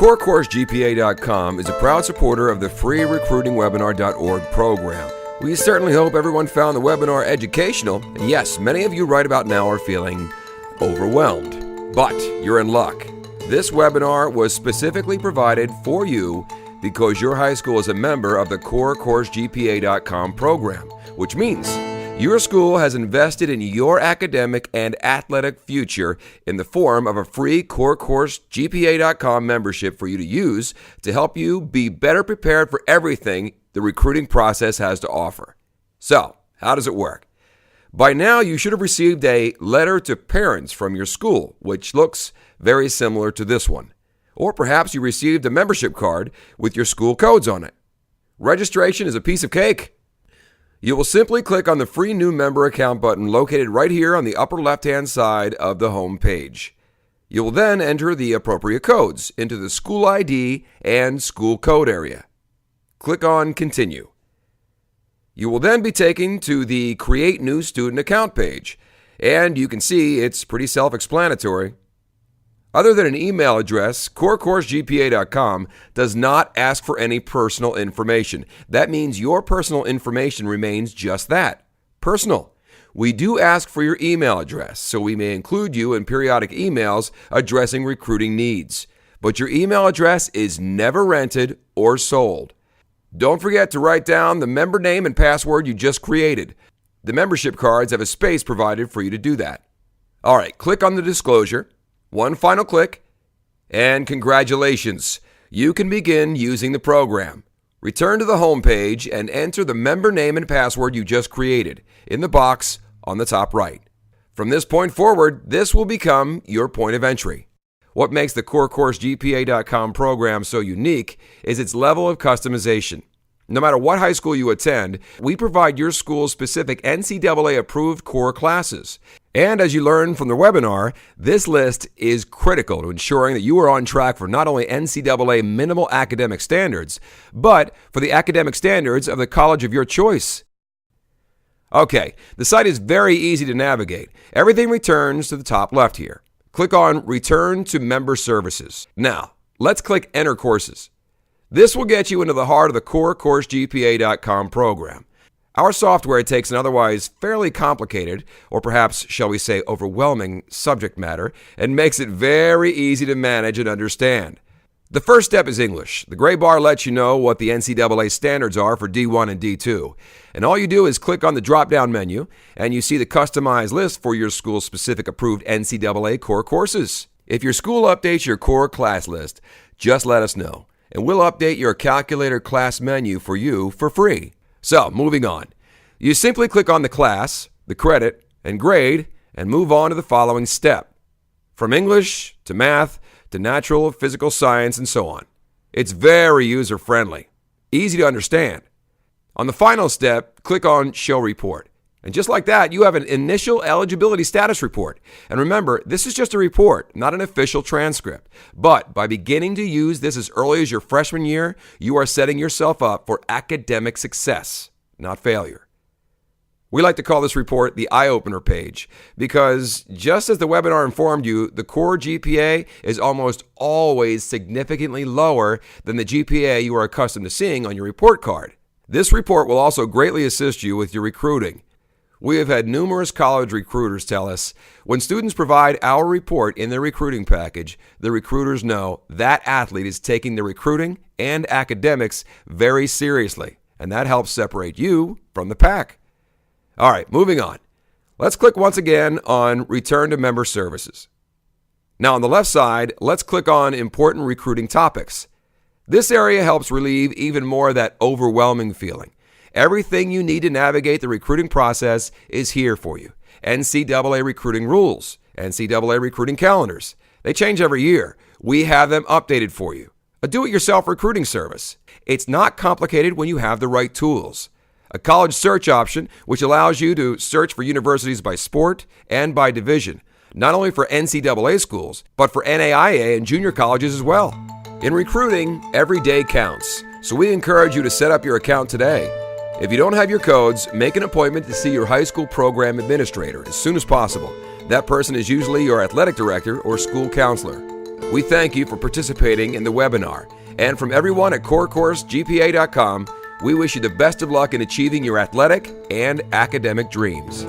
CoreCourseGPA.com is a proud supporter of the free recruitingwebinar.org program. We certainly hope everyone found the webinar educational, and yes, many of you right about now are feeling overwhelmed. But you're in luck. This webinar was specifically provided for you because your high school is a member of the CoreCourseGPA.com program, which means your school has invested in your academic and athletic future in the form of a free CoreCourseGPA.com membership for you to use to help you be better prepared for everything the recruiting process has to offer. So, how does it work? By now, you should have received a letter to parents from your school, which looks very similar to this one. Or perhaps you received a membership card with your school codes on it. Registration is a piece of cake. You will simply click on the free new member account button located right here on the upper left-hand side of the home page. You will then enter the appropriate codes into the school ID and school code area. Click on Continue. You will then be taken to the Create New Student Account page, and you can see it's pretty self-explanatory. Other than an email address, CoreCourseGPA.com does not ask for any personal information. That means your personal information remains just that, personal. We do ask for your email address, so we may include you in periodic emails addressing recruiting needs. But your email address is never rented or sold. Don't forget to write down the member name and password you just created. The membership cards have a space provided for you to do that. All right, click on the disclosure. One final click, and congratulations, you can begin using the program. Return to the home page and enter the member name and password you just created in the box on the top right. From this point forward, this will become your point of entry. What makes the CoreCourseGPA.com program so unique is its level of customization. No matter what high school you attend, we provide your school's specific NCAA-approved core classes. And as you learned from the webinar, this list is critical to ensuring that you are on track for not only NCAA minimal academic standards, but for the academic standards of the college of your choice. Okay, the site is very easy to navigate. Everything returns to the top left here. Click on Return to Member Services. Now, let's click Enter Courses. This will get you into the heart of the CoreCourseGPA.com program. Our software takes an otherwise fairly complicated, or perhaps, shall we say, overwhelming subject matter and makes it very easy to manage and understand. The first step is English. The gray bar lets you know what the NCAA standards are for D1 and D2. And all you do is click on the drop-down menu, and you see the customized list for your school's specific approved NCAA core courses. If your school updates your core class list, just let us know, and we'll update your calculator class menu for you for free. So, moving on. You simply click on the class, the credit, and grade, and move on to the following step. From English to math to natural, physical science, and so on. It's very user-friendly, easy to understand. On the final step, click on Show Report. And just like that, you have an initial eligibility status report. And remember, this is just a report, not an official transcript. But by beginning to use this as early as your freshman year, you are setting yourself up for academic success, not failure. We like to call this report the eye-opener page because just as the webinar informed you, the core GPA is almost always significantly lower than the GPA you are accustomed to seeing on your report card. This report will also greatly assist you with your recruiting. We have had numerous college recruiters tell us, when students provide our report in their recruiting package, the recruiters know that athlete is taking their recruiting and academics very seriously, and that helps separate you from the pack. All right, moving on. Let's click once again on Return to Member Services. Now on the left side, let's click on Important Recruiting Topics. This area helps relieve even more of that overwhelming feeling. Everything you need to navigate the recruiting process is here for you. NCAA recruiting rules, NCAA recruiting calendars. They change every year. We have them updated for you. A do-it-yourself recruiting service. It's not complicated when you have the right tools. A college search option, which allows you to search for universities by sport and by division, not only for NCAA schools, but for NAIA and junior colleges as well. In recruiting, every day counts, so we encourage you to set up your account today. If you don't have your codes, make an appointment to see your high school program administrator as soon as possible. That person is usually your athletic director or school counselor. We thank you for participating in the webinar. And from everyone at CoreCourseGPA.com, we wish you the best of luck in achieving your athletic and academic dreams.